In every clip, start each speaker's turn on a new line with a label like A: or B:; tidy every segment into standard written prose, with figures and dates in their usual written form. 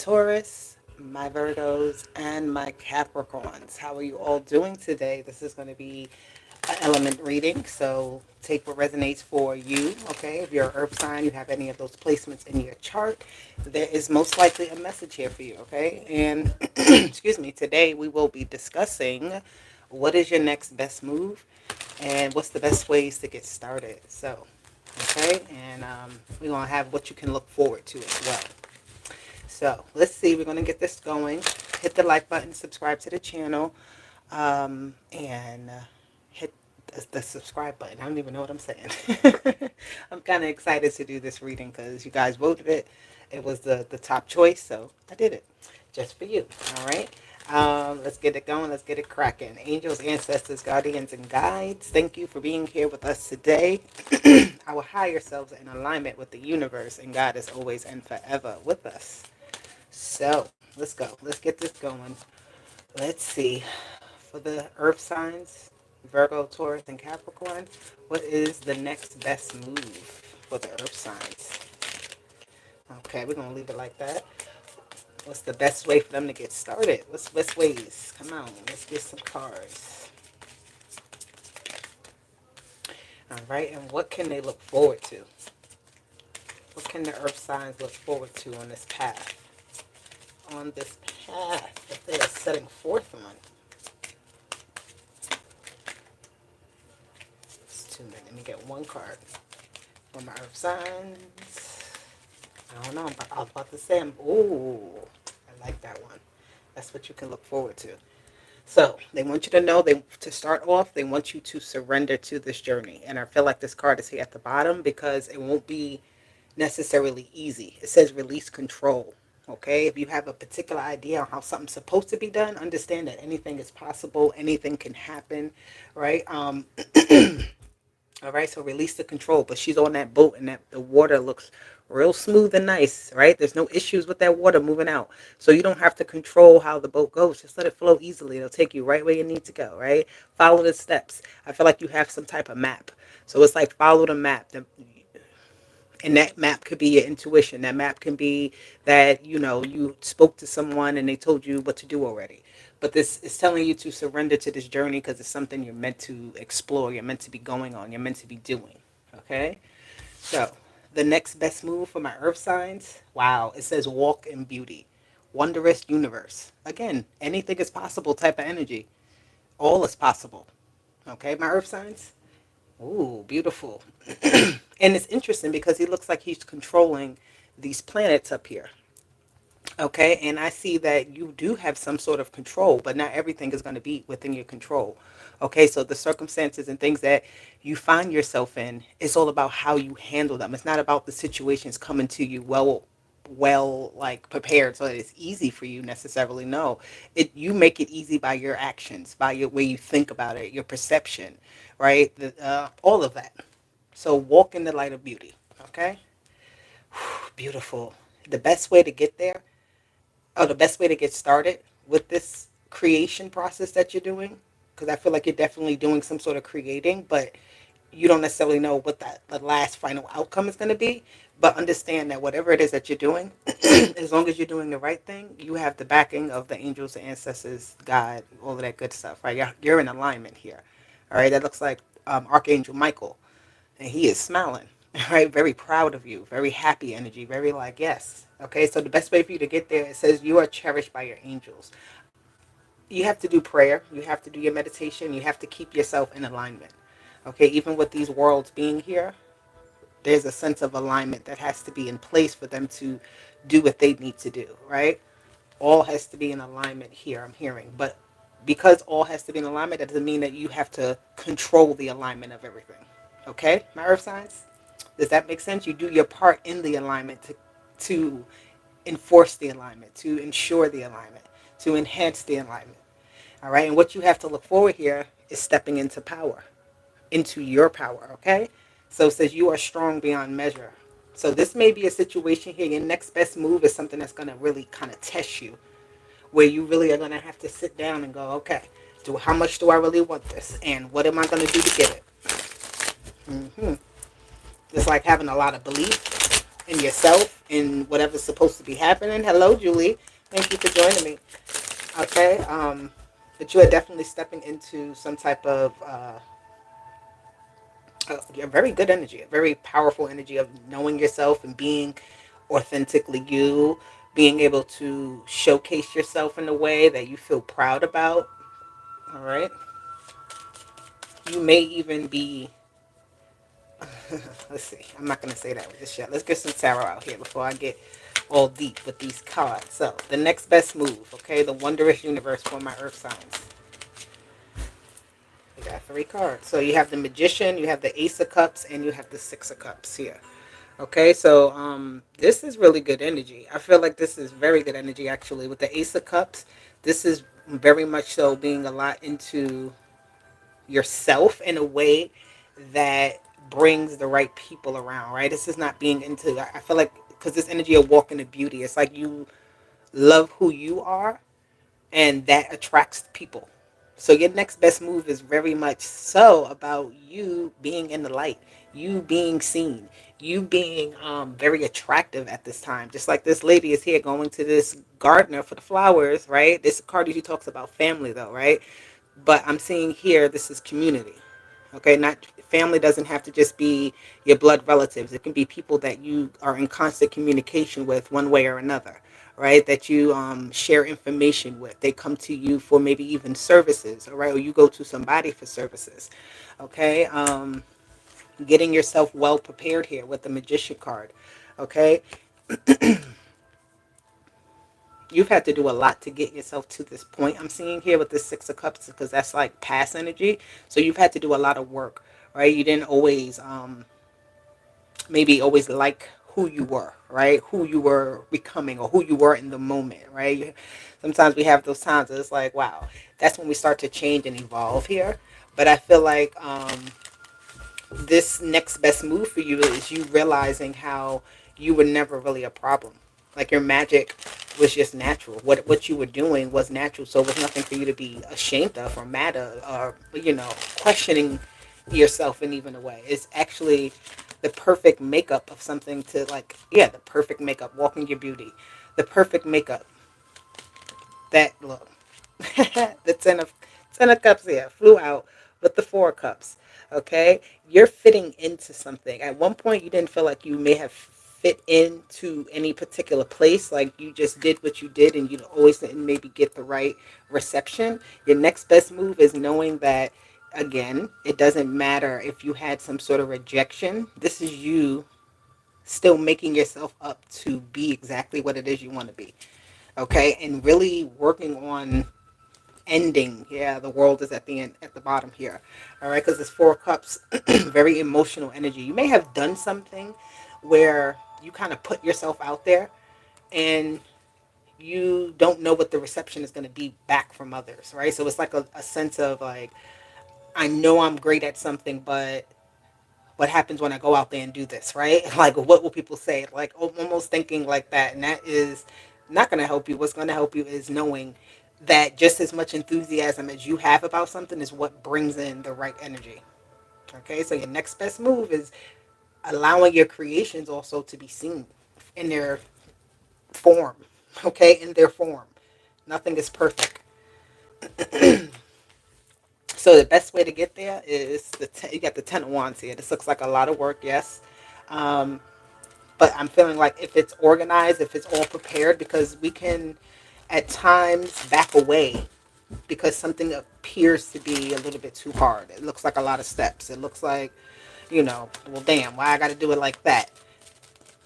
A: Taurus, my Virgos, and my Capricorns. How are you all doing today? This is going to be an element reading, so take what resonates for you, okay? If you're an earth sign, you have any of those placements in your chart, there is most likely a message here for you, okay? And, excuse me, today we will be discussing what is your next best move and what's the best ways to get started. So, okay, and we're going to have what you can look forward to as well. So let's see, we're going to get this going. Hit the like button, subscribe to the channel, and hit the subscribe button. I don't even know what I'm saying. I'm kind of excited to do this reading because you guys voted it. It was the top choice, so I did it just for you. All right. Let's get it going. Let's get it cracking. Angels, ancestors, guardians, and guides, thank you for being here with us today. Our higher selves in alignment with the universe, and God is always and forever with us. So let's go. Let's get this going. Let's see. For the earth signs, Virgo, Taurus, and Capricorn, what is the next best move for the earth signs? Okay, we're going to leave it like that. What's the best way for them to get started? What's the best ways? Come on, let's get some cards. All right, and what can they look forward to? What can the earth signs look forward to on this path? On this path that they are setting forth on. Just 2 minutes. Let me get one card for my earth signs. I don't know. I was about to say, ooh, I like that one. That's what you can look forward to. So they want you to know, to start off, they want you to surrender to this journey. And I feel like this card is here at the bottom because it won't be necessarily easy. It says release control. Okay, if you have a particular idea on how something's supposed to be done, understand that anything is possible, anything can happen, right? All right, so release the control. But she's on that boat, and that the water looks real smooth and nice, right? There's no issues with that water moving out. So you don't have to control how the boat goes. Just let it flow easily. It'll take you right where you need to go, right? Follow the steps. I feel like you have some type of map. So it's like follow the map. And that map could be your intuition. That map can be that, you spoke to someone and they told you what to do already. But this is telling you to surrender to this journey because it's something you're meant to explore. You're meant to be going on. You're meant to be doing. Okay? So, the next best move for my earth signs. Wow. It says walk in beauty. Wondrous universe. Again, anything is possible type of energy. All is possible. Okay, my earth signs? Ooh, beautiful. And it's interesting because he looks like he's controlling these planets up here. Okay, and I see that you do have some sort of control, but not everything is going to be within your control. Okay, so the circumstances and things that you find yourself in, it's all about how you handle them. It's not about the situations coming to you like prepared so that it's easy for you necessarily. No, you make it easy by your actions, by your way you think about it, your perception, right? All of that. So walk in the light of beauty. Okay. Beautiful. The best way to get there, or the best way to get started with this creation process that you're doing, because I feel like you're definitely doing some sort of creating, but you don't necessarily know what the last final outcome is going to be. But understand that whatever it is that you're doing, as long as you're doing the right thing, you have the backing of the angels, the ancestors, God, all of that good stuff, right? You're in alignment here. All right, that looks like Archangel Michael, and he is smiling, right? Very proud of you, very happy energy, very like, yes. Okay, so the best way for you to get there, it says you are cherished by your angels. You have to do prayer, you have to do your meditation, you have to keep yourself in alignment. Okay, even with these worlds being here, there's a sense of alignment that has to be in place for them to do what they need to do, right? All has to be in alignment here, I'm hearing. But because all has to be in alignment, that doesn't mean that you have to control the alignment of everything. Okay, my earth signs? Does that make sense? You do your part in the alignment to enforce the alignment, to ensure the alignment, to enhance the alignment. All right, and what you have to look forward here is stepping into power, into your power, okay? So it says you are strong beyond measure. So this may be a situation here. Your next best move is something that's going to really kind of test you, where you really are going to have to sit down and go, okay, how much do I really want this? And what am I going to do to get it? It's like having a lot of belief in yourself and whatever's supposed to be happening. Hello, Julie. Thank you for joining me. Okay. But you are definitely stepping into some type of a very good energy, a very powerful energy of knowing yourself and being authentically you, being able to showcase yourself in a way that you feel proud about. All right. You may even be, let's see, I'm not going to say that with this yet. Let's get some tarot out here before I get all deep with these cards. So, the next best move, okay, the wondrous universe for my earth signs. We got 3 cards. So, you have the magician, you have the ace of cups, and you have the 6 of cups here. Okay, so this is really good energy. I feel like this is very good energy actually. With the Ace of Cups, this is very much so being a lot into yourself in a way that brings the right people around, right? This is not being into, I feel like, because this energy of walking to beauty, it's like you love who you are and that attracts people. So your next best move is very much so about you being in the light, you being seen, you being very attractive at this time. Just like this lady is here going to this gardener for the flowers, right? This card usually talks about family though, right? But I'm seeing here this is community. Okay, not family doesn't have to just be your blood relatives. It can be people that you are in constant communication with one way or another, right? That you share information with. They come to you for maybe even services, all right? Or you go to somebody for services, okay? Getting yourself well prepared here with the magician card, okay? You've had to do a lot to get yourself to this point I'm seeing here with this 6 of cups, because that's like past energy. So you've had to do a lot of work, right? You didn't always maybe always like who you were, right? Who you were becoming or who you were in the moment, right? Sometimes we have those times that it's like, wow, that's when we start to change and evolve here. But I feel like this next best move for you is you realizing how you were never really a problem. Like your magic was just natural. What you were doing was natural, so it was nothing for you to be ashamed of or mad of or questioning yourself in even a way. It's actually the perfect makeup of something to like, yeah, the perfect makeup, walking your beauty, the perfect makeup. That look, the ten of cups here flew out with the 4 of cups. Okay, you're fitting into something. At one point, you didn't feel like you may have fit into any particular place. Like you just did what you did, and you always didn't maybe get the right reception. Your next best move is knowing that. Again, it doesn't matter if you had some sort of rejection. This is you still making yourself up to be exactly what it is you want to be. Okay, and really working on ending. Yeah, the world is at the end, at the bottom here. All right, because it's 4 cups, very emotional energy. You may have done something where you kind of put yourself out there and you don't know what the reception is going to be back from others, right? So it's like a sense of like, I know I'm great at something, but what happens when I go out there and do this, right? Like, what will people say? Like, almost thinking like that. And that is not going to help you. What's going to help you is knowing that just as much enthusiasm as you have about something is what brings in the right energy. Okay, so your next best move is allowing your creations also to be seen in their form. Okay, in their form. Nothing is perfect. So the best way to get there is you got the 10 of wands here. This looks like a lot of work, yes. Um, but I'm feeling like if it's organized, if it's all prepared, because we can at times back away because something appears to be a little bit too hard. It looks like a lot of steps. It looks like, well, damn, why I got to do it like that?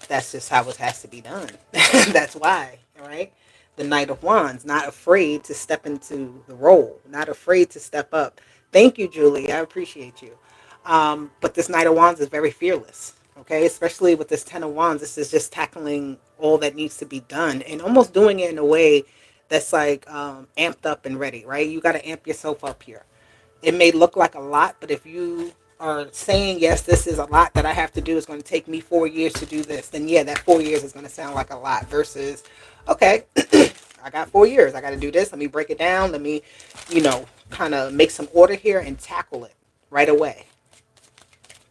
A: That's just how it has to be done. That's why, all right? The Knight of Wands, not afraid to step into the role, not afraid to step up. Thank you, Julie. I appreciate you. But this Knight of Wands is very fearless, okay? Especially with this 10 of Wands, this is just tackling all that needs to be done and almost doing it in a way that's like amped up and ready, right? You got to amp yourself up here. It may look like a lot, but if you are saying, yes, this is a lot that I have to do, it's going to take me 4 years to do this, then yeah, that 4 years is going to sound like a lot versus, okay, I got 4 years. I got to do this. Let me break it down. Let me, kind of make some order here and tackle it right away.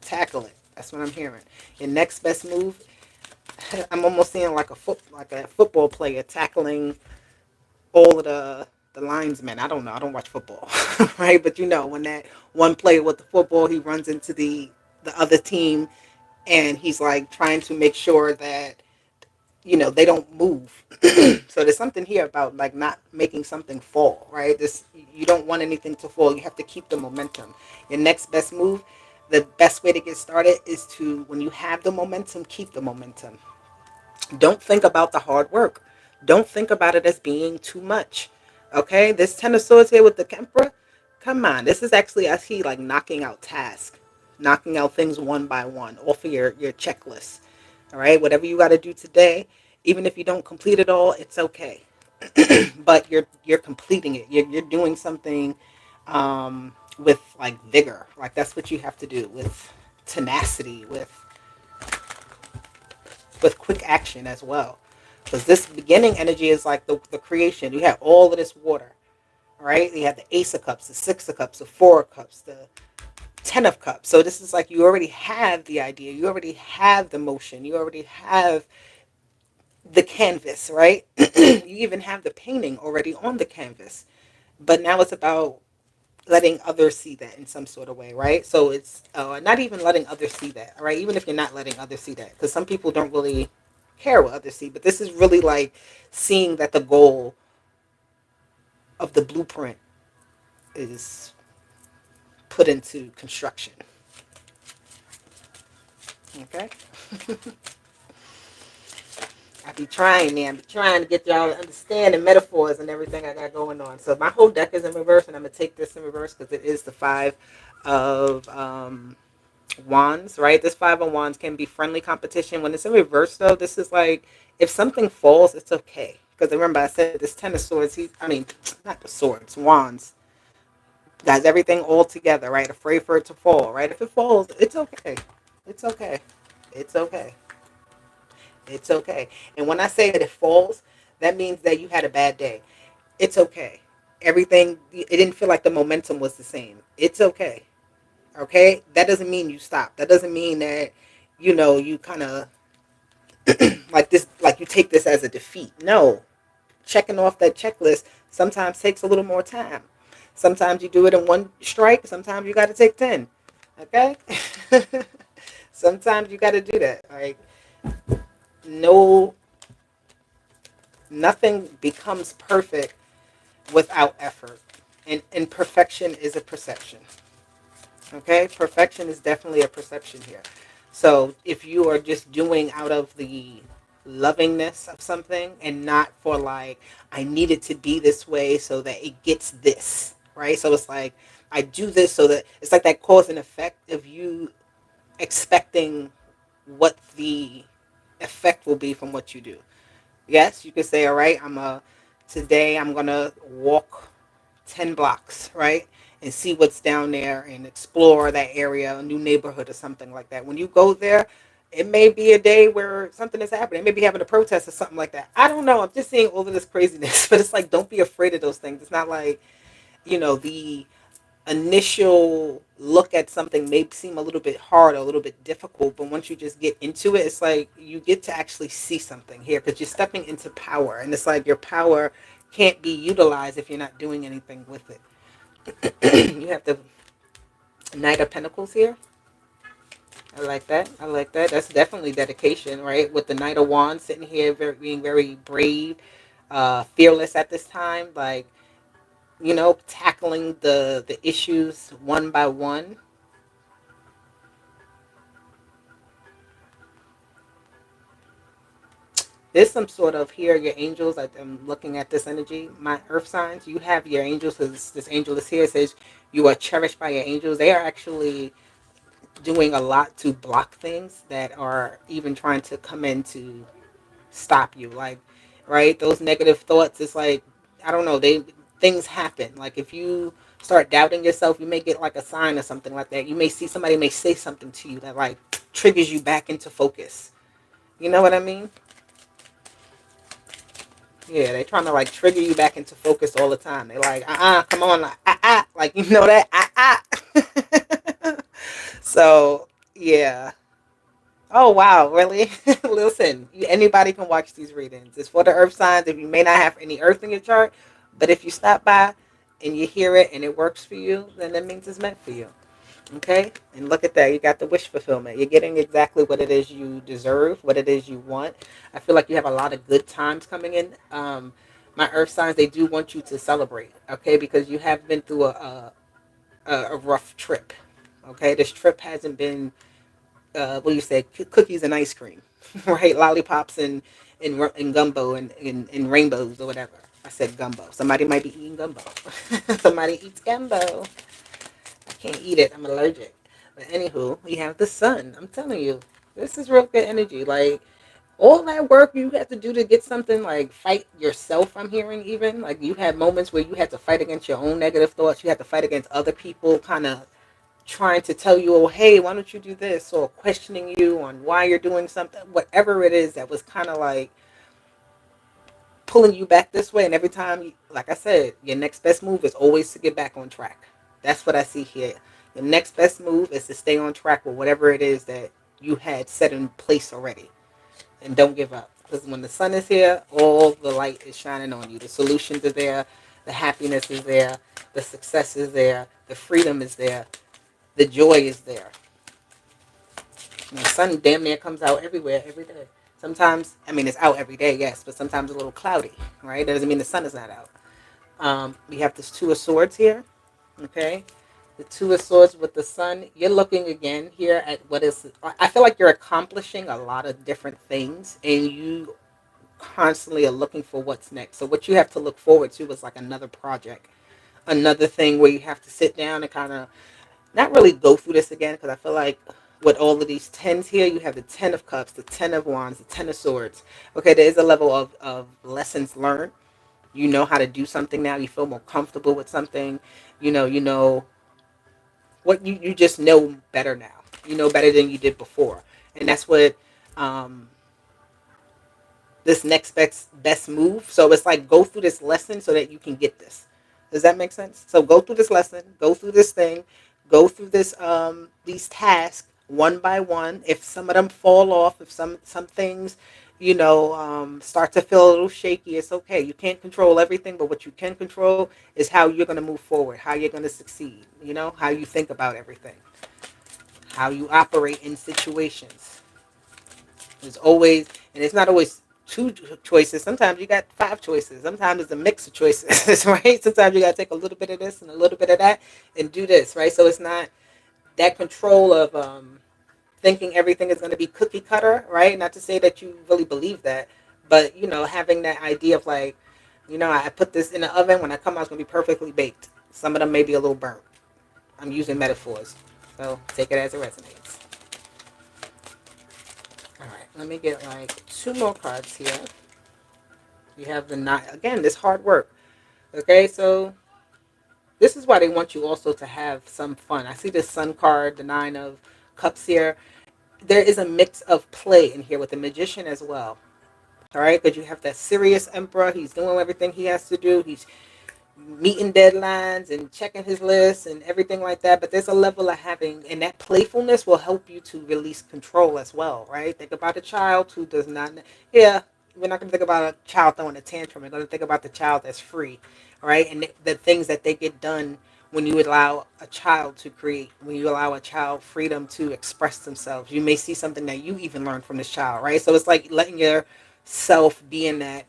A: Tackle it. That's what I'm hearing. Your next best move I'm almost seeing like like a football player tackling all of the linesmen. I don't know. I don't watch football, right? But you know, when that one player with the football, he runs into the other team, and he's like trying to make sure that they don't move. So there's something here about like not making something fall, right? This You don't want anything to fall. You have to keep the momentum. Your next best move, the best way to get started is to, when you have the momentum, keep the momentum. Don't think about the hard work. Don't think about it as being too much. Okay, this Ten of Swords here with the Emperor, come on. This is actually, I see, like knocking out tasks, knocking out things one by one off of your checklist. All right, whatever you got to do today, even if you don't complete it all, it's okay. But you're completing it. You're doing something with like vigor. Like that's what you have to do, with tenacity, with quick action as well. Because this beginning energy is like the creation. You have all of this water, right? You have the Ace of Cups, the Six of Cups, the Four of Cups, the Ten of Cups. So this is like you already have the idea. You already have the motion. You already have the canvas, right? You even have the painting already on the canvas. But now it's about letting others see that in some sort of way, right? So it's not even letting others see that, right? Even if you're not letting others see that, because some people don't really care what others see, but this is really like seeing that the goal of the blueprint is put into construction. Okay. I be trying, man. I be trying to get y'all to understand the metaphors and everything I got going on. So my whole deck is in reverse, and I'm gonna take this in reverse because it is the five of wands, right? This five of wands can be friendly competition. When it's in reverse, though, this is like if something falls, it's okay. Because remember, I said this Ten of Swords. I mean, not the swords, wands. Guys, everything all together, right? Afraid for it to fall, right? If it falls, it's okay. It's okay. It's okay. It's okay. And when I say that it falls, that means that you had a bad day. It's okay. Everything, it didn't feel like the momentum was the same. It's okay. Okay? That doesn't mean you stop. That doesn't mean that, you kind of like this, like you take this as a defeat. No. Checking off that checklist sometimes takes a little more time. Sometimes you do it in one strike. Sometimes you got to take 10. Okay? Sometimes you got to do that. Like, no, nothing becomes perfect without effort. And perfection is a perception. Okay? Perfection is definitely a perception here. So if you are just doing out of the lovingness of something and not for like, I need it to be this way so that it gets this, right? So it's like, I do this so that it's like that cause and effect of you expecting what the effect will be from what you do. Yes, you could say, all right, today I'm gonna walk 10 blocks, right? And see what's down there and explore that area, a new neighborhood or something like that. When you go there, it may be a day where something is happening. It may be having a protest or something like that. I don't know. I'm just seeing all of this craziness, but it's like, don't be afraid of those things. It's not like, the initial look at something may seem a little bit hard or a little bit difficult, but once you just get into it, it's like you get to actually see something here because you're stepping into power, and it's like your power can't be utilized if you're not doing anything with it. You have the Knight of Pentacles here. I like that. I like that. That's definitely dedication, right? With the Knight of Wands sitting here, being very brave, fearless at this time, like, tackling the issues one by one. There's some sort of here, your angels. I'm looking at this energy. My earth signs, you have your angels. So this angel is here. It says you are cherished by your angels. They are actually doing a lot to block things that are even trying to come in to stop you. Like, right? Those negative thoughts, it's like, I don't know, things happen. Like if you start doubting yourself, you may get like a sign or something like that. You may see somebody may say something to you that like triggers you back into focus. You know what I mean? Yeah, they're trying to like trigger you back into focus all the time. They're like, come on, like, like, you know that, So, yeah. Oh wow, really? Listen, anybody can watch these readings. It's for the earth signs. If you may not have any earth in your chart, but if you stop by and you hear it and it works for you, then that means it's meant for you. Okay? And look at that. You got the wish fulfillment. You're getting exactly what it is you deserve, what it is you want. I feel like you have a lot of good times coming in. My earth signs, they do want you to celebrate, okay? Because you have been through a rough trip. Okay? This trip hasn't been what do you say, cookies and ice cream, right? Lollipops and gumbo and rainbows or whatever. I said gumbo. Somebody might be eating gumbo. Somebody eats gumbo. I can't eat it. I'm allergic. But anywho, we have the sun. I'm telling you, this is real good energy. Like all that work you had to do to get something, like fight yourself. I'm hearing even like you had moments where you had to fight against your own negative thoughts. You had to fight against other people, kind of trying to tell you, oh, hey, why don't you do this? Or questioning you on why you're doing something, whatever it is that was kind of like pulling you back this way. And every time, like I said, your next best move is always to get back on track. That's what I see here. Your next best move is to stay on track with whatever it is that you had set in place already. And don't give up. Because when the sun is here, all the light is shining on you. The solutions are there. The happiness is there. The success is there. The freedom is there. The joy is there. And the sun damn near comes out everywhere every day. Sometimes, I mean, it's out every day, yes, but sometimes a little cloudy, right? That doesn't mean the sun is not out. We have this Two of Swords here, okay? The Two of Swords with the sun. You're looking again here at what is, I feel like you're accomplishing a lot of different things and you constantly are looking for what's next. So what you have to look forward to is like another project, another thing where you have to sit down and kind of not really go through this again because I feel like with all of these tens here, you have the 10 of cups, the 10 of wands, the 10 of swords. Okay, there is a level of lessons learned. You know how to do something now. You feel more comfortable with something. You know what you just know better now. You know better than you did before. And that's what um, this next best move. So it's like go through this lesson so that you can get this. Does that make sense? So go through this lesson, go through this thing, go through this these tasks one by one. If some of them fall off, if some things, start to feel a little shaky, it's okay. You can't control everything, but what you can control is how you're going to move forward, how you're going to succeed, how you think about everything, how you operate in situations. There's always, and it's not always two choices. Sometimes you got five choices. Sometimes it's a mix of choices, right? Sometimes you got to take a little bit of this and a little bit of that and do this, right? So it's not that control of thinking everything is going to be cookie cutter, right? Not to say that you really believe that, but having that idea of like, I put this in the oven. When I come out, it's going to be perfectly baked. Some of them may be a little burnt. I'm using metaphors, so take it as it resonates. All right, let me get like two more cards here. You have the nine. Again, this hard work. Okay, so this is why they want you also to have some fun. I see this sun card, the 9 of cups here. There is a mix of play in here with the magician as well. All right, because you have that serious emperor. He's doing everything he has to do. He's meeting deadlines and checking his list and everything like that. But there's a level of having, and that playfulness will help you to release control as well, right? Think about a child who does not, yeah, we're not going to think about a child throwing a tantrum. We're going to think about the child that's free, right? And the things that they get done when you allow a child to create, when you allow a child freedom to express themselves. You may see something that you even learned from this child, right? So it's like letting yourself be in that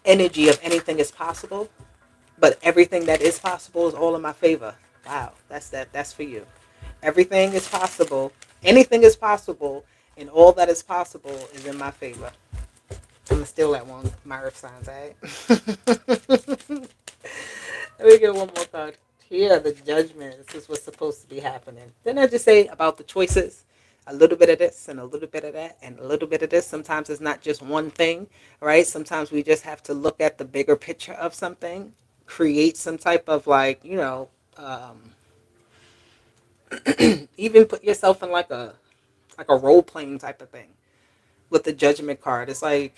A: energy of anything is possible, but everything that is possible is all in my favor. Wow, that's for you. Everything is possible. Anything is possible, and all that is possible is in my favor. I'm gonna steal that one, my earth signs, alright? Let me get one more card. Here, the judgment. This is what's supposed to be happening. Didn't I just say about the choices? A little bit of this and a little bit of that and a little bit of this. Sometimes it's not just one thing, right? Sometimes we just have to look at the bigger picture of something, create some type of like, even put yourself in like a role playing type of thing with the judgment card. It's like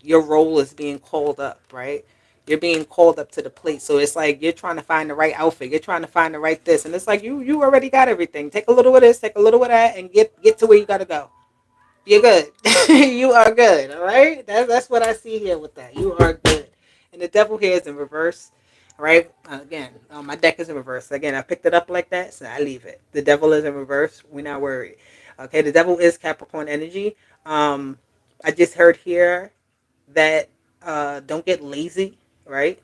A: your role is being called up, right? You're being called up to the plate. So it's like you're trying to find the right outfit. You're trying to find the right this. And it's like you already got everything. Take a little of this, take a little of that, and get to where you gotta go. You're good. You are good. All right. That's what I see here with that. You are good. And the devil here is in reverse. All right. Again, my deck is in reverse. Again, I picked it up like that, so I leave it. The devil is in reverse. We're not worried. Okay. The devil is Capricorn energy. Um, I just heard here that don't get lazy. Right.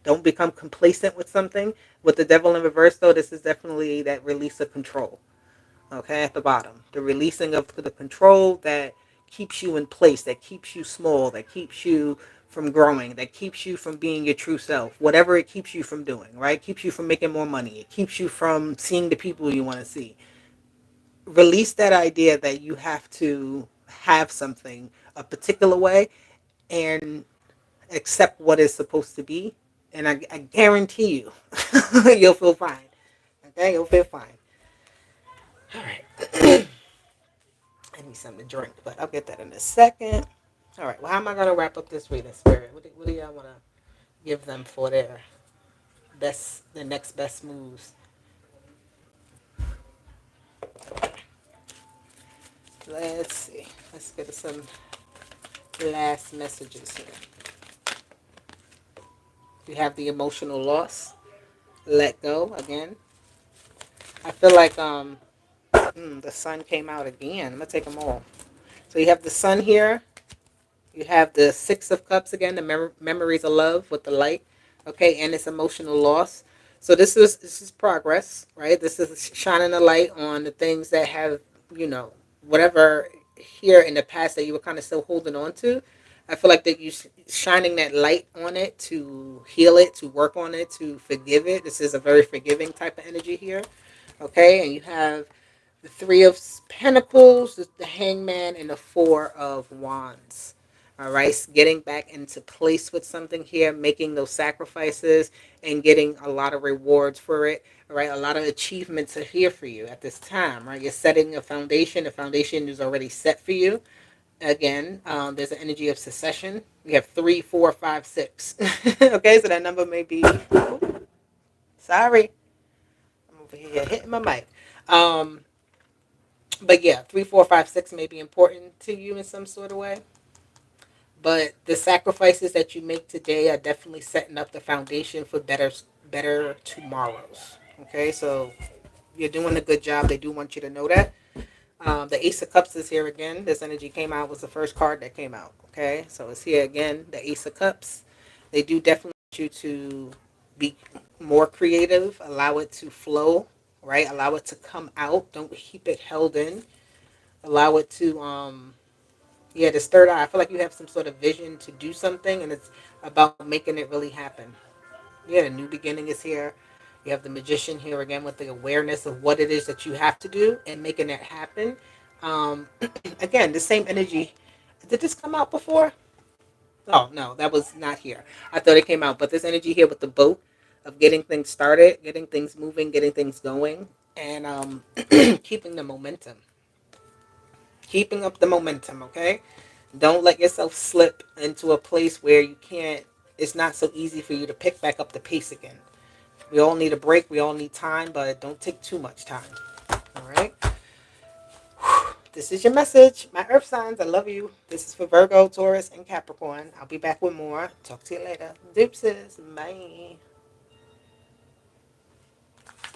A: Don't become complacent with something. With the devil in reverse, though, this is definitely that release of control. Okay, at the bottom, the releasing of the control that keeps you in place, that keeps you small, that keeps you from growing, that keeps you from being your true self, whatever it keeps you from doing, right? Keeps you from making more money, it keeps you from seeing the people you want to see. Release that idea that you have to have something a particular way and accept what is supposed to be, and I guarantee you you'll feel fine. Okay, you'll feel fine. All right. I need something to drink, but I'll get that in a second. All right. Well, how am I going to wrap up this reading, Spirit? What do y'all want to give them for their the next best moves? Let's see. Let's get some last messages here. We have the emotional loss. Let go again. I feel like the sun came out again. I'm gonna take them all. So you have the sun here. You have the Six of Cups again, the memories of love with the light, okay, and it's emotional loss. So this is progress, right? This is shining a light on the things that have, whatever here in the past that you were kind of still holding on to. I feel like that you shining that light on it to heal it, to work on it, to forgive it. This is a very forgiving type of energy here, okay? And you have the Three of Pentacles, the Hangman, and the Four of Wands. All right, getting back into place with something here, making those sacrifices and getting a lot of rewards for it. All right, a lot of achievements are here for you at this time, right? You're setting a foundation. The foundation is already set for you. Again, there's an energy of succession. We have 3, 4, 5, 6. Okay, so that number may be, sorry, I'm over here hitting my mic. But yeah, 3, 4, 5, 6 may be important to you in some sort of way. But the sacrifices that you make today are definitely setting up the foundation for better tomorrows. Okay, so you're doing a good job. They do want you to know that. The Ace of Cups is here again. This energy came out, was the first card that came out. Okay, so it's here again, the Ace of Cups. They do definitely want you to be more creative, allow it to flow, right? Allow it to come out. Don't keep it held in. Allow it to yeah, this third eye. I feel like you have some sort of vision to do something, and it's about making it really happen. Yeah, a new beginning is here. You have the Magician here again with the awareness of what it is that you have to do and making that happen. Um, Again, the same energy. Did this come out before? Oh, no, that was not here. I thought it came out. But this energy here with the boat of getting things started, getting things moving, getting things going, and keeping the momentum. Keeping up the momentum, okay? Don't let yourself slip into a place where you can't, it's not so easy for you to pick back up the pace again. We all need a break. We all need time, but don't take too much time. All right? This is your message. My earth signs, I love you. This is for Virgo, Taurus, and Capricorn. I'll be back with more. Talk to you later. Deuces. Bye.